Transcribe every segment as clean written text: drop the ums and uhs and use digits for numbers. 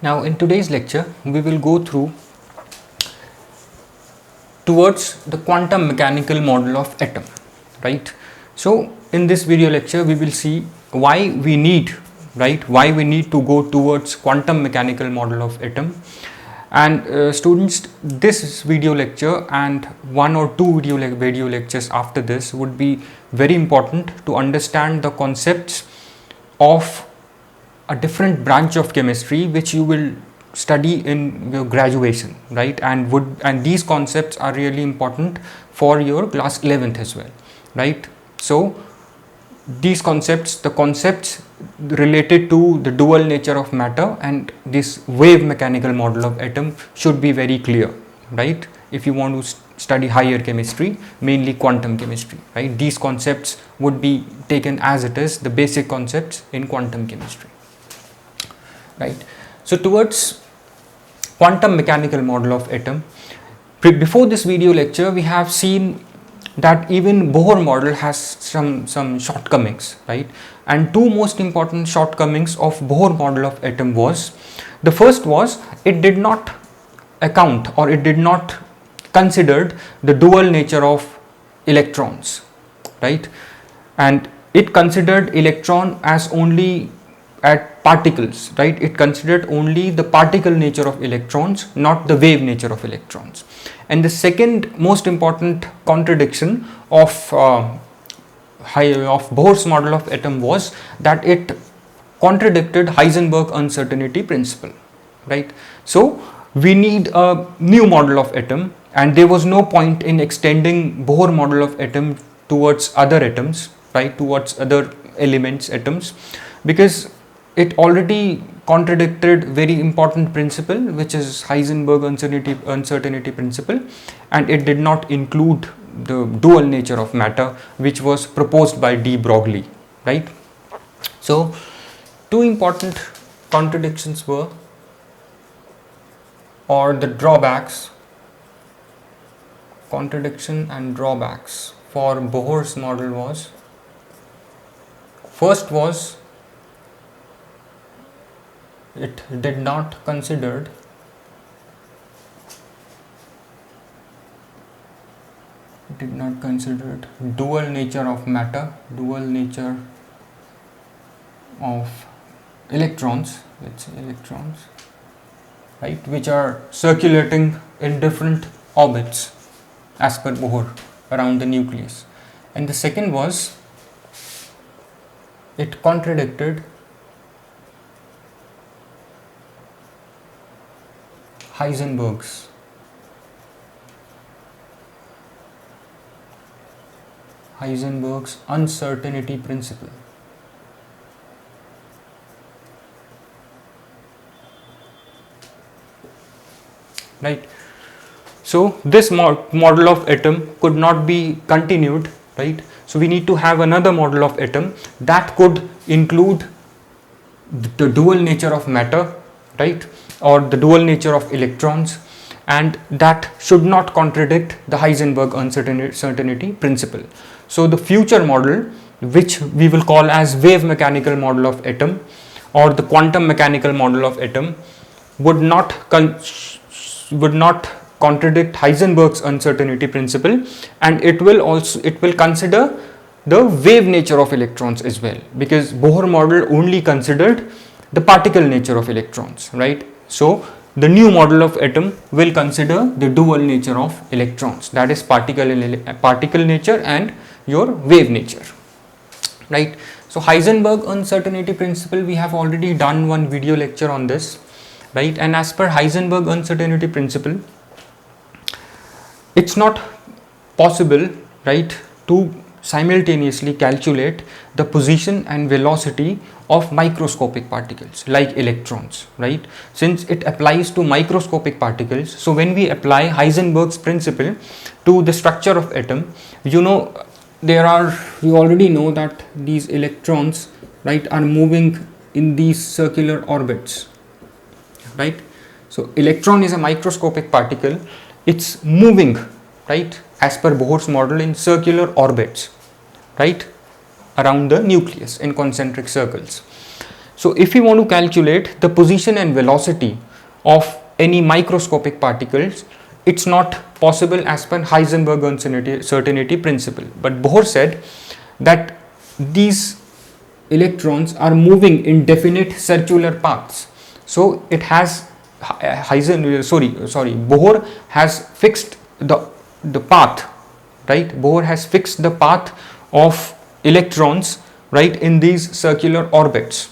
Now in today's lecture we will go through towards the quantum mechanical model of atom, right? So in this video lecture we will see why we need to go towards quantum mechanical model of atom. And students, this video lecture and one or two video lectures after this would be very important to understand the concepts of a different branch of chemistry which you will study in your graduation, right? And these concepts are really important for your class 11th as well, right? So these concepts, the concepts related to the dual nature of matter and this wave mechanical model of atom should be very clear, right? If you want to study higher chemistry, mainly quantum chemistry, right? These concepts would be taken as it is, the basic concepts in quantum chemistry, right? So towards quantum mechanical model of atom, before this video lecture we have seen that even Bohr model has some shortcomings, right? And two most important shortcomings of Bohr model of atom was, the first was it did not account or it did not considered the dual nature of electrons, right? And it considered electron as only at particles, right? It considered only the particle nature of electrons, not the wave nature of electrons. And the second most important contradiction of Bohr's model of atom was that it contradicted Heisenberg uncertainty principle, right? So we need a new model of atom, and there was no point in extending Bohr model of atom towards other atoms, right? Towards other elements, atoms, because it already contradicted very important principle, which is Heisenberg uncertainty principle, and it did not include the dual nature of matter, which was proposed by de Broglie, right? So two important contradictions were, or the drawbacks, contradiction and drawbacks for Bohr's model was, first was it did not consider dual nature of matter, dual nature of electrons, let's say electrons, right, which are circulating in different orbits as per Bohr around the nucleus. And the second was it contradicted Heisenberg's uncertainty principle, right? So this model of atom could not be continued, right? So we need to have another model of atom that could include the dual nature of matter, right, or the dual nature of electrons, and that should not contradict the Heisenberg uncertainty principle. So the future model, which we will call as wave mechanical model of atom or the quantum mechanical model of atom, would not contradict Heisenberg's uncertainty principle, and it will consider the wave nature of electrons as well, because Bohr model only considered the particle nature of electrons, right? So the new model of atom will consider the dual nature of electrons, that is particle nature and your wave nature, right? So Heisenberg uncertainty principle, we have already done one video lecture on this, right? And as per Heisenberg uncertainty principle, it's not possible, right, to simultaneously calculate the position and velocity of microscopic particles like electrons, right? Since it applies to microscopic particles, so when we apply Heisenberg's principle to the structure of atom, you know, we already know that these electrons, right, are moving in these circular orbits, right? So electron is a microscopic particle, it's moving, right, as per Bohr's model in circular orbits, right, around the nucleus in concentric circles. So if we want to calculate the position and velocity of any microscopic particles, it's not possible as per Heisenberg uncertainty principle. But Bohr said that these electrons are moving in definite circular paths. So it has Bohr has fixed the path, right? Bohr has fixed the path of electrons, right, in these circular orbits,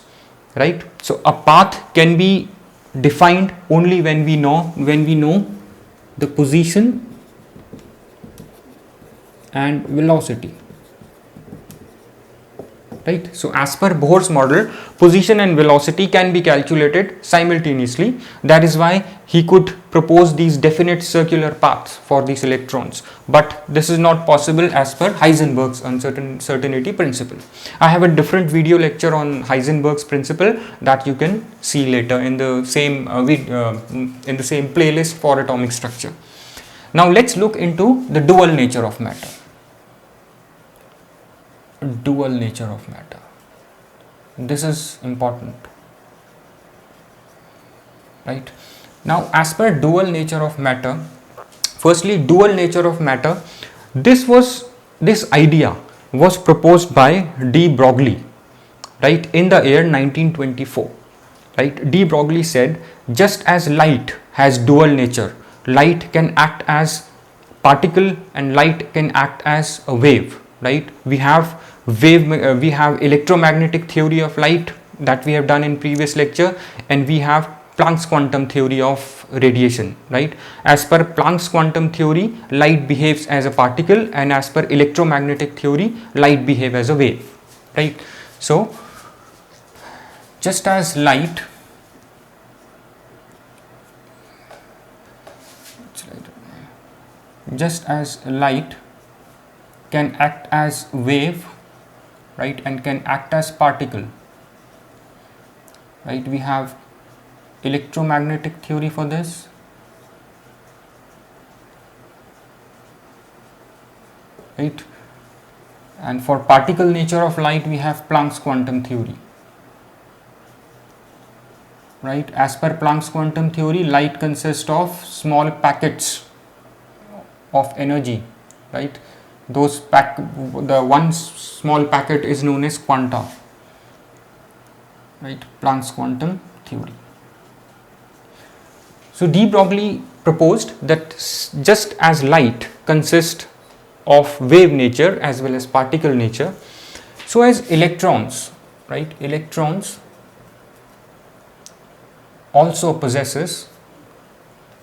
right? So a path can be defined only when we know the position and velocity, right? So as per Bohr's model, position and velocity can be calculated simultaneously. That is why he could propose these definite circular paths for these electrons. But this is not possible as per Heisenberg's uncertainty principle. I have a different video lecture on Heisenberg's principle that you can see later in the same playlist for atomic structure. Now let's look into the dual nature of matter. Dual nature of matter. This is important, right? Now as per dual nature of matter, firstly, dual nature of matter, this idea was proposed by de Broglie, right, in the year 1924, right? De Broglie said, just as light has dual nature, light can act as particle and light can act as a wave, right? We have electromagnetic theory of light that we have done in previous lecture, and we have Planck's quantum theory of radiation, right? As per Planck's quantum theory, light behaves as a particle, and as per electromagnetic theory, light behaves as a wave, right? So just as light can act as wave, right, and can act as particle, right? We have electromagnetic theory for this, right? And for particle nature of light, we have Planck's quantum theory, right? As per Planck's quantum theory, light consists of small packets of energy, right? The one small packet is known as quanta, right? Planck's quantum theory. So de Broglie proposed that just as light consists of wave nature as well as particle nature, so as electrons, right? Electrons also possesses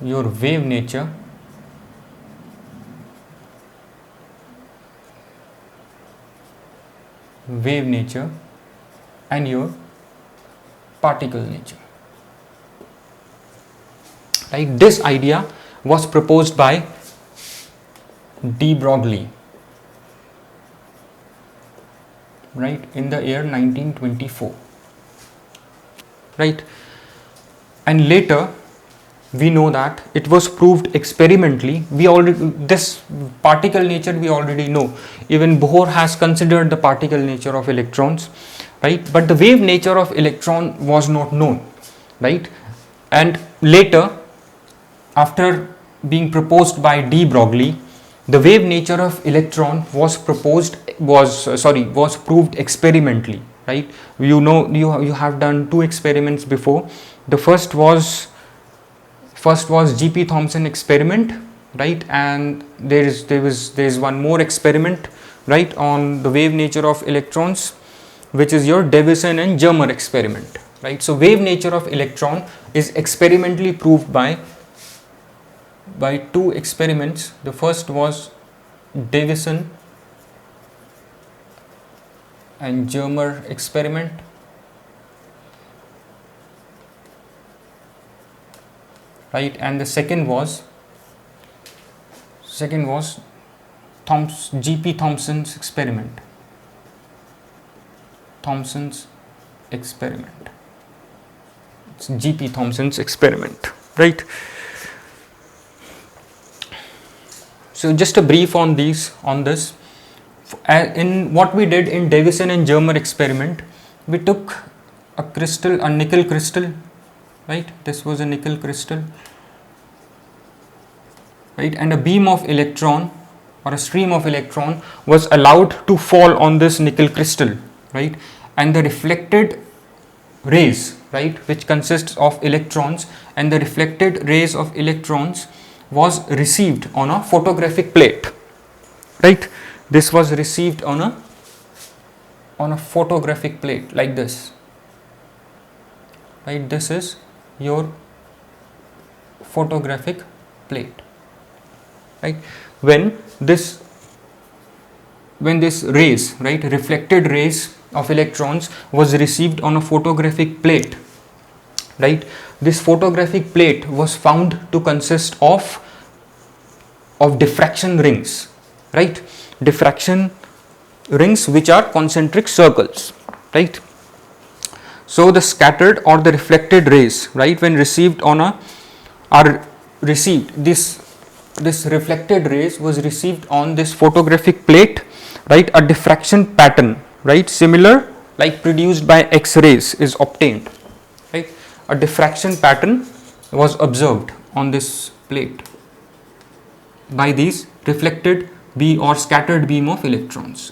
your wave nature and your particle nature, right? This idea was proposed by de Broglie, right, in the year 1924, right? And later we know that it was proved experimentally. This particle nature we already know. Even Bohr has considered the particle nature of electrons, right? But the wave nature of electron was not known, right? And later, after being proposed by de Broglie, the wave nature of electron was proved experimentally, right? You know, you have done two experiments before. The first was G.P. Thomson experiment, right? And there is one more experiment, right, on the wave nature of electrons, which is your Davison and Germer experiment, right? So wave nature of electron is experimentally proved by two experiments. The first was Davison and Germer experiment, right? And the second was G.P. Thomson's experiment. It's G.P. Thomson's experiment, right? So just a brief on this. In what we did in Davison and Germer experiment, we took a crystal, a nickel crystal, right? This was a nickel crystal, right? And a beam of electron or a stream of electron was allowed to fall on this nickel crystal, right? And the reflected rays, right, which consists of electrons, and the reflected rays of electrons was received on a photographic plate, right? This was received on a photographic plate like this, right? This is your photographic plate, right? When this rays, right, reflected rays of electrons was received on a photographic plate, right, this photographic plate was found to consist of diffraction rings, right, diffraction rings which are concentric circles, right. So the scattered or the reflected rays, right, when received on a are received, this reflected rays was received on this photographic plate, right, a diffraction pattern, right, similar like produced by X-rays is obtained, right. A diffraction pattern was observed on this plate by these reflected beam or scattered beam of electrons.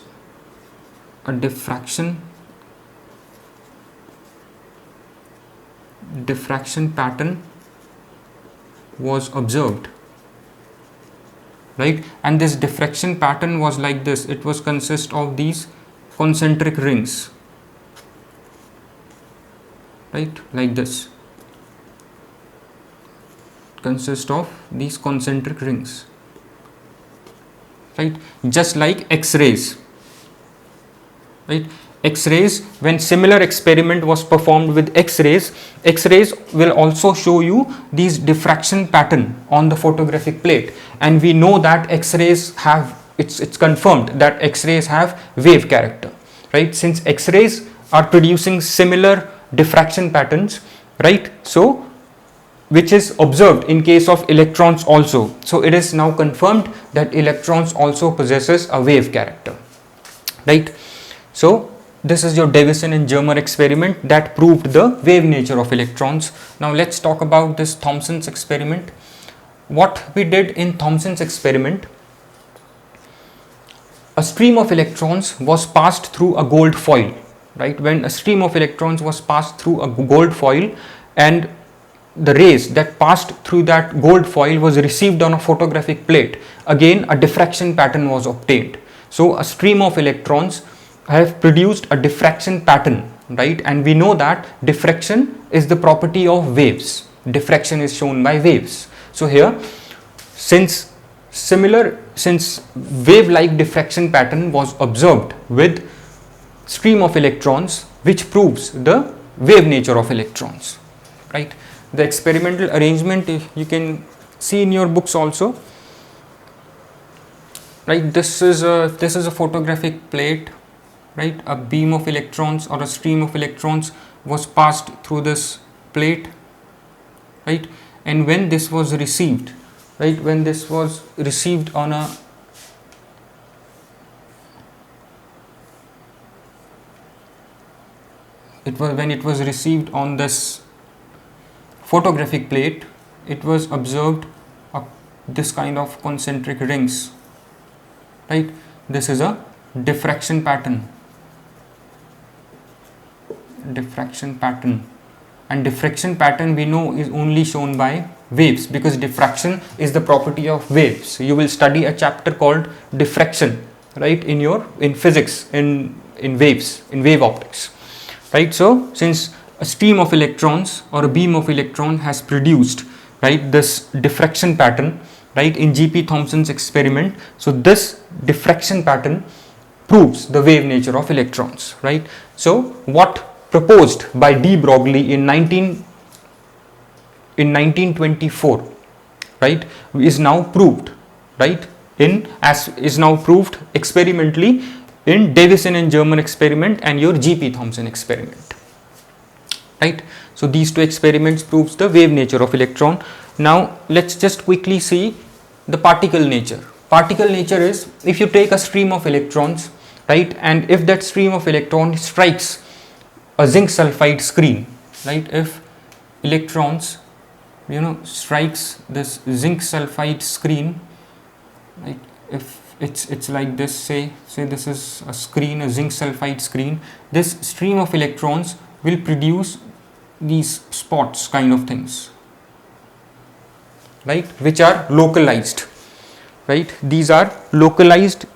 A diffraction pattern was observed, right, and this diffraction pattern was like this. It was consist of these concentric rings, right, like this, consist of these concentric rings, right, just like X-rays, right. X-rays, when similar experiment was performed with X-rays will also show you these diffraction pattern on the photographic plate, and we know that X-rays have, it's confirmed that X-rays have wave character, right, since X-rays are producing similar diffraction patterns, right, so which is observed in case of electrons also. So it is now confirmed that electrons also possesses a wave character, right. So this is your Davison and Germer experiment that proved the wave nature of electrons. Now let's talk about this Thomson's experiment. What we did in Thomson's experiment, a stream of electrons was passed through a gold foil, right. When a stream of electrons was passed through a gold foil and the rays that passed through that gold foil was received on a photographic plate, again a diffraction pattern was obtained. So a stream of electrons have produced a diffraction pattern, right, and we know that diffraction is the property of waves. Diffraction is shown by waves. So here, since wave-like diffraction pattern was observed with stream of electrons, which proves the wave nature of electrons, right. The experimental arrangement you can see in your books also, right. This is a photographic plate, right. A beam of electrons or a stream of electrons was passed through this plate, right, and when this was received, right, when this was received on a when it was received on this photographic plate, it was observed this kind of concentric rings, right. This is a diffraction pattern, and diffraction pattern we know is only shown by waves, because diffraction is the property of waves. You will study a chapter called diffraction, right, in physics, in waves, in wave optics, right. So since a stream of electrons or a beam of electron has produced, right, this diffraction pattern, right, in G.P. Thomson's experiment, so this diffraction pattern proves the wave nature of electrons, right. So what proposed by de Broglie in 1924, right, is now proved, right, is now proved experimentally in Davison and Germer experiment and your G.P. Thomson experiment, right. So these two experiments proves the wave nature of electron. Now let's just quickly see the particle nature. Particle nature is, if you take a stream of electrons, right, and if that stream of electron strikes a zinc sulfide screen, right? If electrons, strikes this zinc sulfide screen, right? If it's like this, say this is a screen, a zinc sulfide screen, this stream of electrons will produce these spots kind of things, right, which are localized, right? These are localized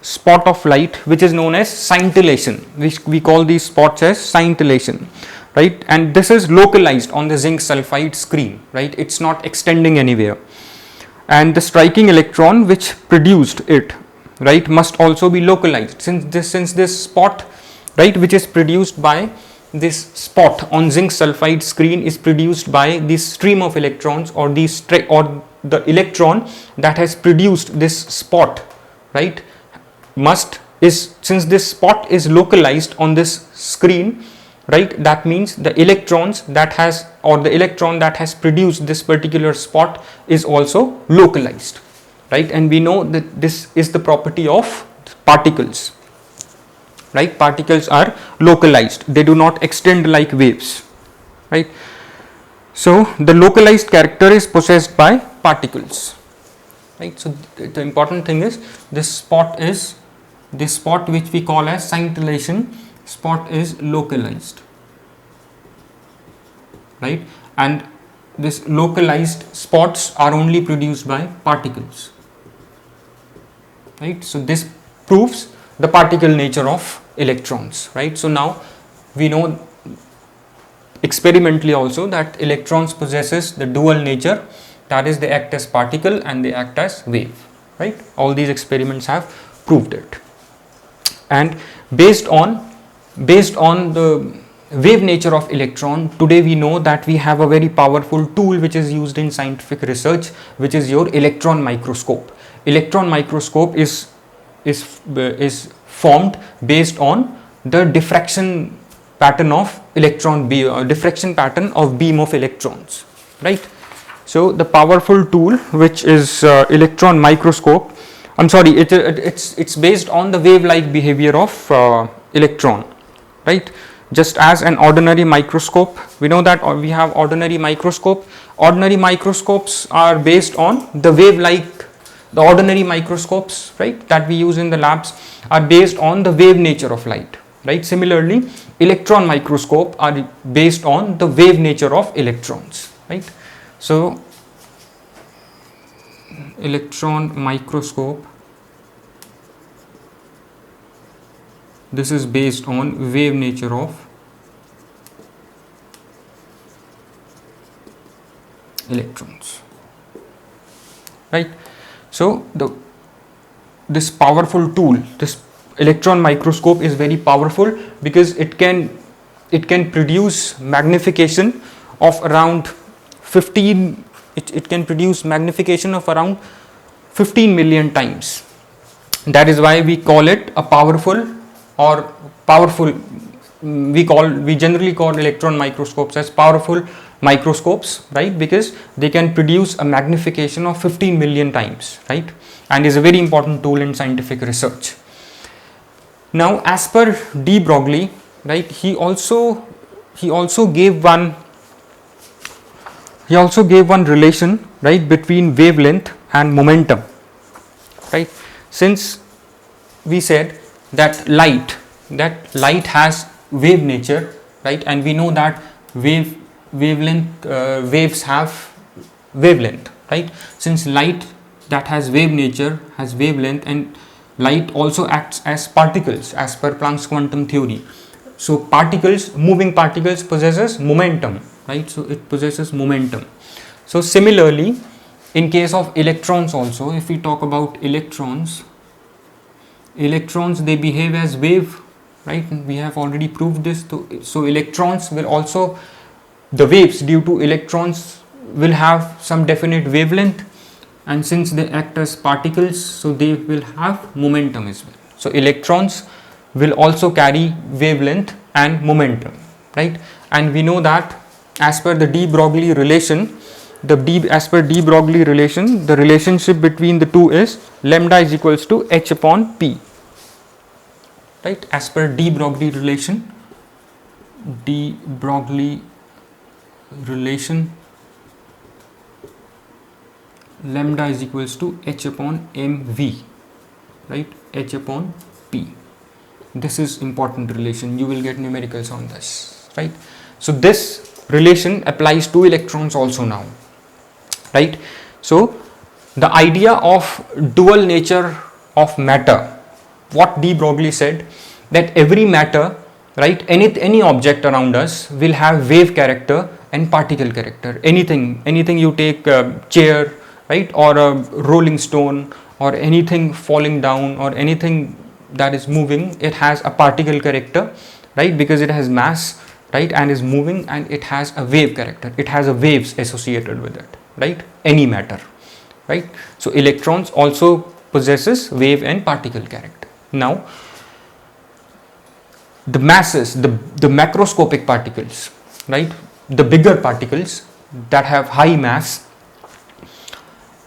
spot of light which is known as scintillation, which we call these spots as scintillation, right? And this is localized on the zinc sulfide screen, right? It's not extending anywhere. And the striking electron which produced it, right, must also be localized, since this spot, right, which is produced by this spot on zinc sulfide screen is produced by this stream of electrons, or or the electron that has produced this spot, right, since this spot is localized on this screen, right, that means the electron that has produced this particular spot is also localized, right? And we know that this is the property of particles, right? Particles are localized, they do not extend like waves, right? So the localized character is possessed by particles, right? So the important thing is this spot which we call as scintillation spot is localized, right? And this localized spots are only produced by particles, right? So this proves the particle nature of electrons, right? So now we know experimentally also that electrons possesses the dual nature, that is they act as particle and they act as wave, right? All these experiments have proved it. And based on the wave nature of electron, today we know that we have a very powerful tool which is used in scientific research, which is your electron microscope. Electron microscope is formed based on the diffraction pattern of diffraction pattern of beam of electrons, right? So the powerful tool which is electron microscope, it's based on the wave-like behavior of electron, right? Just as an ordinary microscope, we know that we have ordinary microscope. Ordinary microscopes are based on the the ordinary microscopes, right, that we use in the labs are based on the wave nature of light, right? Similarly, electron microscope are based on the wave nature of electrons, right? So electron microscope, this is based on wave nature of electrons, right? So this powerful tool, this electron microscope, is very powerful because it can produce magnification of around 15 million times. That is why we call it a we generally call electron microscopes as powerful microscopes, right, because they can produce a magnification of 15 million times, right, and is a very important tool in scientific research. Now, as per de Broglie, right, he also gave one relation, right, between wavelength and momentum, right? Since we said that light has wave nature, right, and we know that waves have wavelength, right? Since light that has wave nature has wavelength, and light also acts as particles as per Planck's quantum theory. So moving particles possesses momentum, right? So it possesses momentum. So similarly, in case of electrons also, if we talk about electrons, they behave as wave, right? We have already proved this. So electrons will also, the waves due to electrons will have some definite wavelength, and since they act as particles, so they will have momentum as well. So electrons will also carry wavelength and momentum, right? And we know that as per the de Broglie relation, the relationship between the two is lambda is equals to h upon p, right? As per de Broglie relation, de Broglie relation, lambda is equals to h upon mv, right, h upon p. This is important relation, you will get numericals on this, right. So this relation applies to electrons also now, right. So the idea of dual nature of matter, what de Broglie said, that every matter, right, any object around us will have wave character and particle character. Anything you take, a chair, right, or a rolling stone, or anything falling down, or anything that is moving, it has a particle character, right, because it has mass, right, and is moving, and it has a wave character, it has a waves associated with it, right, any matter, right. So electrons also possesses wave and particle character. Now the masses, the macroscopic particles, right, the bigger particles that have high mass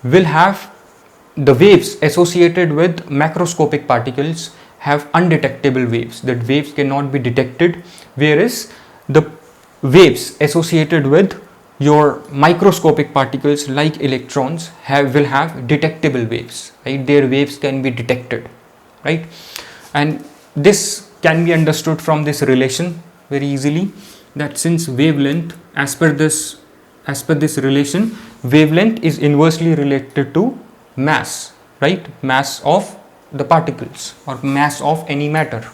will have the waves associated with macroscopic particles have undetectable waves, that waves cannot be detected, whereas the waves associated with your microscopic particles like electrons will have detectable waves, right, their waves can be detected, right. And this can be understood from this relation very easily, that since wavelength, as per this relation, wavelength is inversely related to mass, right, mass of the particles or mass of any matter.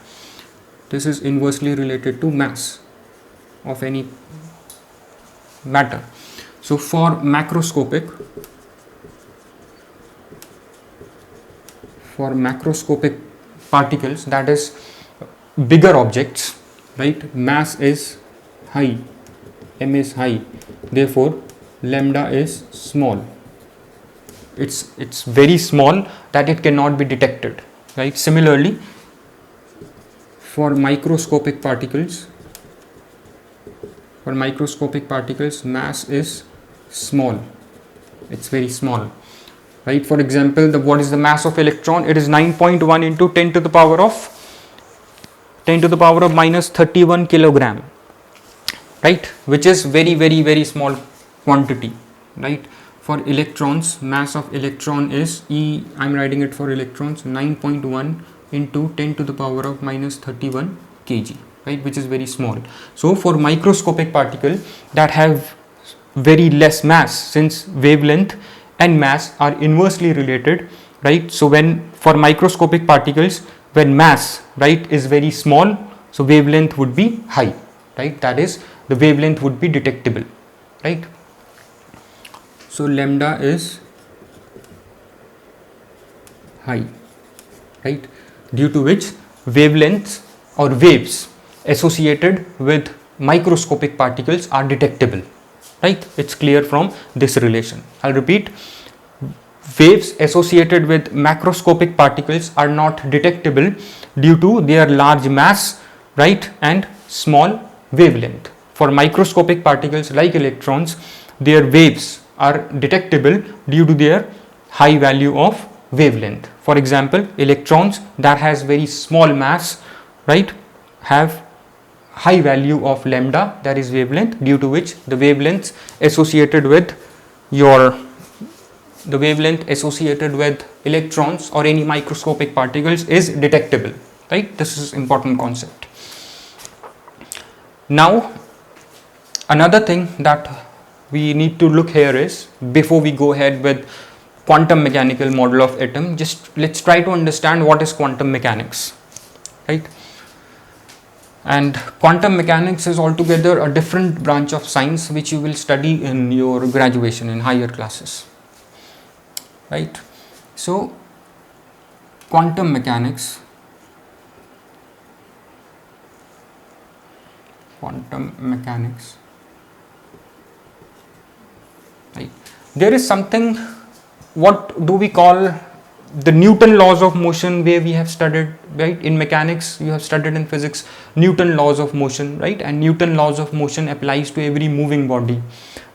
This is inversely related to mass of any matter. So for macroscopic particles, that is bigger objects, right, mass is high, m is high, therefore lambda is small, it's very small that it cannot be detected, right. Similarly for microscopic particles, mass is small, it's very small, right. For example, what is the mass of electron? It is 9.1 into 10 to the power of minus 31 kilogram, right, which is very small quantity, right. For electrons, mass of electron is I'm writing it for electrons, 9.1 into 10 to the power of minus 31 kg, right, which is very small. So for microscopic particle that have very less mass, since wavelength and mass are inversely related, right. So when for microscopic particles, when mass, right, is very small, so wavelength would be high, right, that is the wavelength would be detectable, right. So lambda is high, right, due to which wavelengths or waves associated with microscopic particles are detectable, right. It's clear from this relation. I'll repeat, waves associated with macroscopic particles are not detectable due to their large mass, right, and small wavelength. For microscopic particles like electrons, their waves are detectable due to their high value of wavelength. For example, electrons that has very small mass, right, have high value of lambda, that is wavelength, due to which the wavelengths associated with electrons or any microscopic particles is detectable, right. This is important concept. Now another thing that we need to look here is, before we go ahead with quantum mechanical model of atom, just let's try to understand what is quantum mechanics, right. And quantum mechanics is altogether a different branch of science which you will study in your graduation in higher classes, right. So quantum mechanics, right, there is something, what do we call, the Newton laws of motion, where we have studied, right, in mechanics you have studied in physics Newton laws of motion, right, and Newton laws of motion applies to every moving body,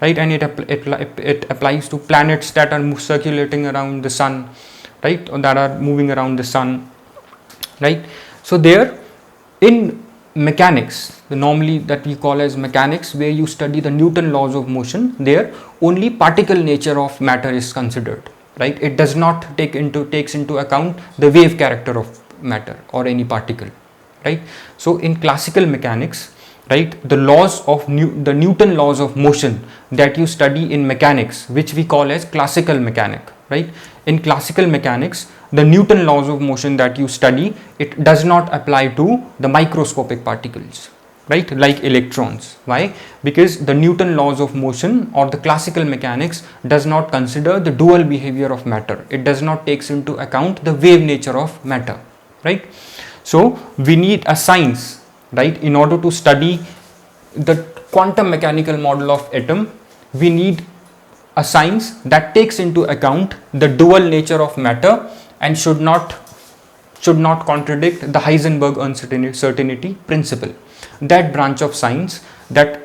right, and it applies to planets that are circulating around the sun, right, or that are moving around the sun, right. So there, in mechanics, normally that we call as mechanics, where you study the Newton laws of motion, there only particle nature of matter is considered, right? It does not takes into account the wave character of matter or any particle, right? So in classical mechanics, right, the laws of the Newton laws of motion that you study in mechanics, which we call as classical mechanic, right? In classical mechanics, the Newton laws of motion that you study, it does not apply to the microscopic particles, right, like electrons. Why? Because the Newton laws of motion or the classical mechanics does not consider the dual behavior of matter. It does not takes into account the wave nature of matter, right? So we need a science, right, in order to study the quantum mechanical model of atom. We need a science that takes into account the dual nature of matter and should not contradict the Heisenberg uncertainty principle. That branch of science that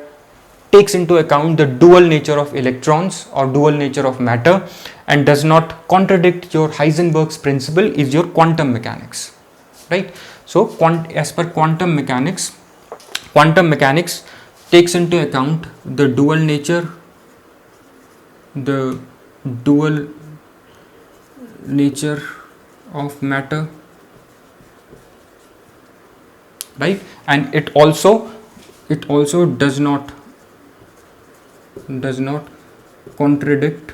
takes into account the dual nature of electrons or dual nature of matter and does not contradict your Heisenberg's principle is your quantum mechanics, right? So as per quantum mechanics takes into account the dual nature of matter, right? And it also does not contradict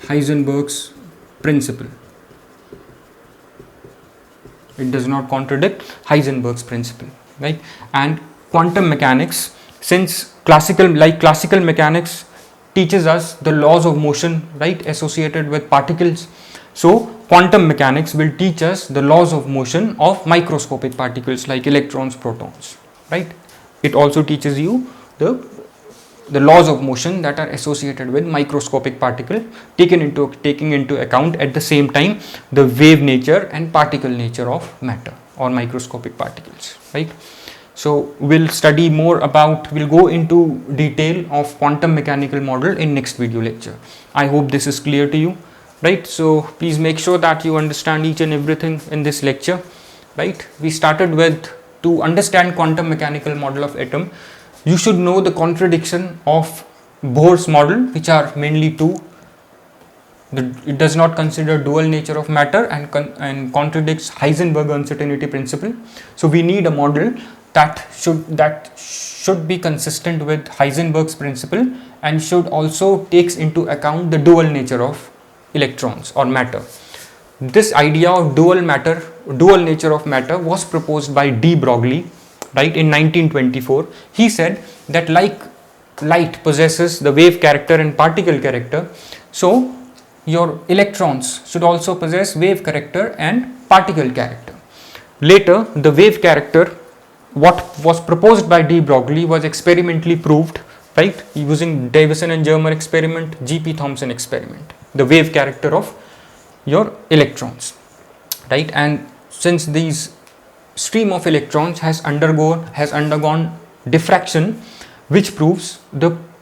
Heisenberg's principle. It does not contradict Heisenberg's principle, right? And quantum mechanics, since classical mechanics teaches us the laws of motion, right, associated with particles, so quantum mechanics will teach us the laws of motion of microscopic particles like electrons, protons, right? It also teaches you the laws of motion that are associated with microscopic particle, taking into account at the same time the wave nature and particle nature of matter or microscopic particles, right? So we'll go into detail of quantum mechanical model in next video lecture. I hope this is clear to you, right? So please make sure that you understand each and everything in this lecture, right? We started with, to understand quantum mechanical model of atom, you should know the contradiction of Bohr's model, which are mainly two. It does not consider dual nature of matter and contradicts Heisenberg uncertainty principle. So we need a model that should be consistent with Heisenberg's principle and should also takes into account the dual nature of electrons or matter. This idea of dual nature of matter was proposed by de Broglie, right, in 1924. He said that like light possesses the wave character and particle character, so your electrons should also possess wave character and particle character. Later, the wave character, what was proposed by de Broglie, was experimentally proved, right, using Davison and Germer experiment, G.P. Thomson experiment, the wave character of your electrons, right? And since these stream of electrons has undergone diffraction, which proves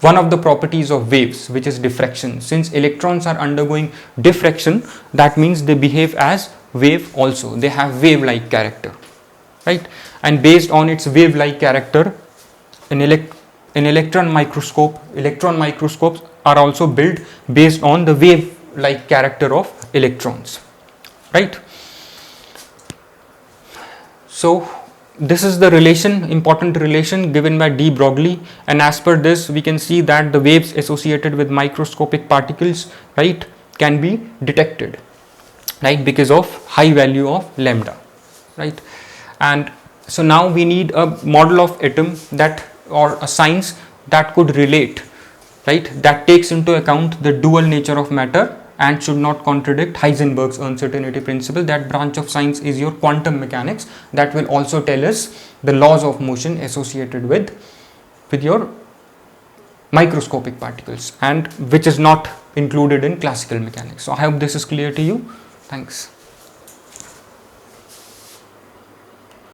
one of the properties of waves, which is diffraction. Since electrons are undergoing diffraction, that means they behave as wave also. They have wave-like character, right? And based on its wave-like character, electron microscopes are also built based on the wave-like character of electrons, right? So this is the important relation given by de Broglie, and as per this we can see that the waves associated with microscopic particles, right, can be detected, right, because of high value of lambda, right? And so now we need a model of atom or a science that could relate, right, that takes into account the dual nature of matter and should not contradict Heisenberg's uncertainty principle. That branch of science is your quantum mechanics, that will also tell us the laws of motion associated with your microscopic particles, and which is not included in classical mechanics. So I hope this is clear to you. Thanks.